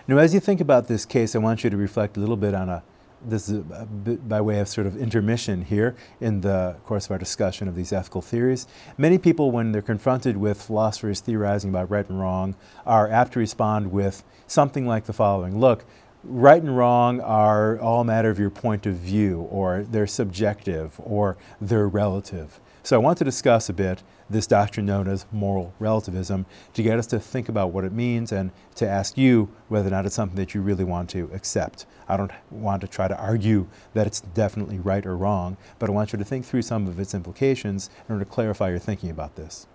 Now, as you think about this case, I want you to reflect a little bit on this is a bit by way of sort of intermission here in the course of our discussion of these ethical theories. Many people, when they're confronted with philosophers theorizing about right and wrong, are apt to respond with something like the following. Look, right and wrong are all a matter of your point of view, or they're subjective, or they're relative. So I want to discuss a bit this doctrine known as moral relativism to get us to think about what it means and to ask you whether or not it's something that you really want to accept. I don't want to try to argue that it's definitely right or wrong, but I want you to think through some of its implications in order to clarify your thinking about this.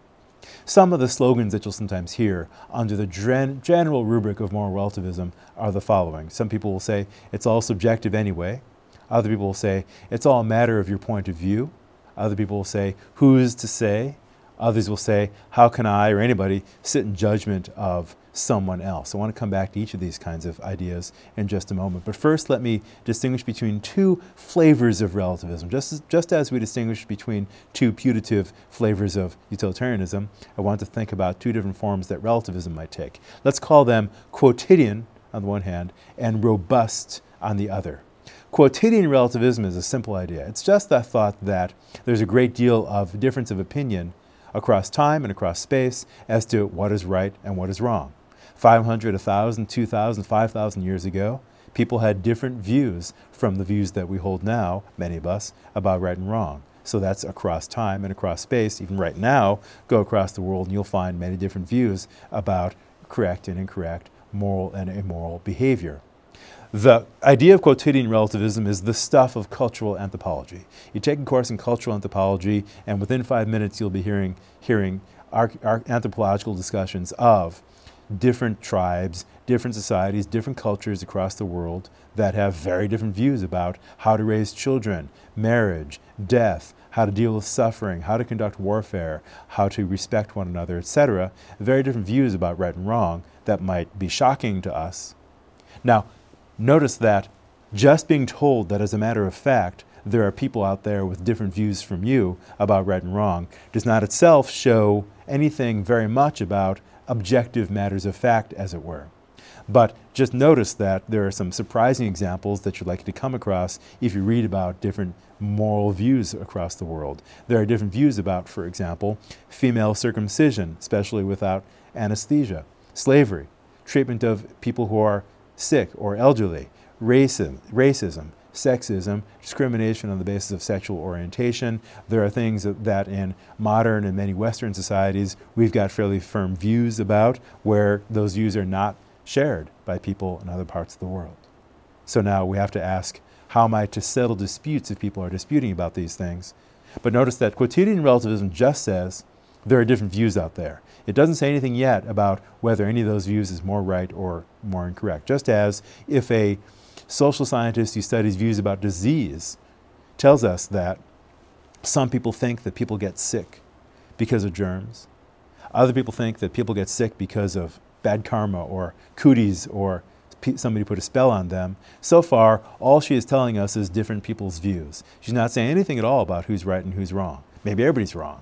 Some of the slogans that you'll sometimes hear under the general rubric of moral relativism are the following. Some people will say, it's all subjective anyway. Other people will say, it's all a matter of your point of view. Other people will say, who's to say? Others will say, how can I or anybody sit in judgment of someone else? I want to come back to each of these kinds of ideas in just a moment. But first, let me distinguish between two flavors of relativism. Just as we distinguish between two putative flavors of utilitarianism, I want to think about two different forms that relativism might take. Let's call them quotidian on the one hand and robust on the other. Quotidian relativism is a simple idea. It's just the thought that there's a great deal of difference of opinion across time and across space as to what is right and what is wrong. 500, 1,000, 2,000, 5,000 years ago, people had different views from the views that we hold now, many of us, about right and wrong. So that's across time and across space. Even right now, go across the world and you'll find many different views about correct and incorrect, moral and immoral behavior. The idea of quotidian relativism is the stuff of cultural anthropology. You take a course in cultural anthropology, and within 5 minutes you'll be hearing our anthropological discussions of different tribes, different societies, different cultures across the world that have very different views about how to raise children, marriage, death, how to deal with suffering, how to conduct warfare, how to respect one another, etc. Very different views about right and wrong that might be shocking to us. Now, notice that just being told that as a matter of fact there are people out there with different views from you about right and wrong does not itself show anything very much about objective matters of fact, as it were. But just notice that there are some surprising examples that you're likely to come across if you read about different moral views across the world. There are different views about, for example, female circumcision, especially without anesthesia, slavery, treatment of people who are sick or elderly, racism, sexism, discrimination on the basis of sexual orientation. There are things that in modern and many Western societies we've got fairly firm views about where those views are not shared by people in other parts of the world. So now we have to ask, how am I to settle disputes if people are disputing about these things? But notice that quotidian relativism just says there are different views out there. It doesn't say anything yet about whether any of those views is more right or more incorrect. Just as if a social scientist who studies views about disease tells us that some people think that people get sick because of germs, other people think that people get sick because of bad karma or cooties or somebody put a spell on them. So far, all she is telling us is different people's views. She's not saying anything at all about who's right and who's wrong. Maybe everybody's wrong.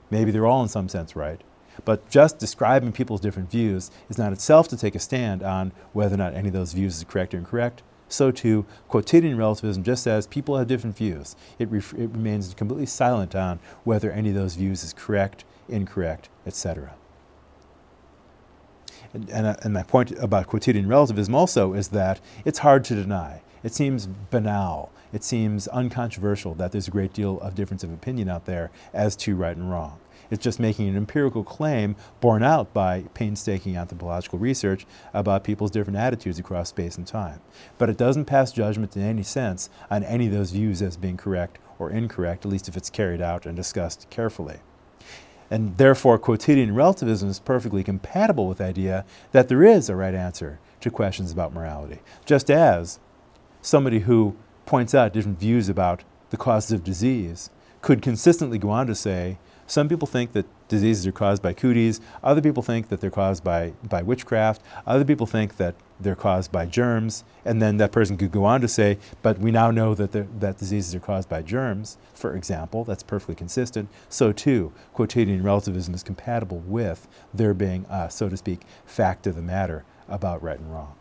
Maybe they're all in some sense right. But just describing people's different views is not itself to take a stand on whether or not any of those views is correct or incorrect. So too, quotidian relativism just says people have different views. It remains completely silent on whether any of those views is correct, incorrect, etc. And my point about quotidian relativism also is that it's hard to deny. It seems banal. It seems uncontroversial that there's a great deal of difference of opinion out there as to right and wrong. It's just making an empirical claim borne out by painstaking anthropological research about people's different attitudes across space and time. But it doesn't pass judgment in any sense on any of those views as being correct or incorrect, at least if it's carried out and discussed carefully. And therefore, quotidian relativism is perfectly compatible with the idea that there is a right answer to questions about morality. Just as somebody who points out different views about the causes of disease could consistently go on to say, some people think that diseases are caused by cooties, other people think that they're caused by witchcraft, other people think that they're caused by germs, and then that person could go on to say, but we now know that diseases are caused by germs, for example. That's perfectly consistent. So too, quotidian relativism is compatible with there being a, so to speak, fact of the matter about right and wrong.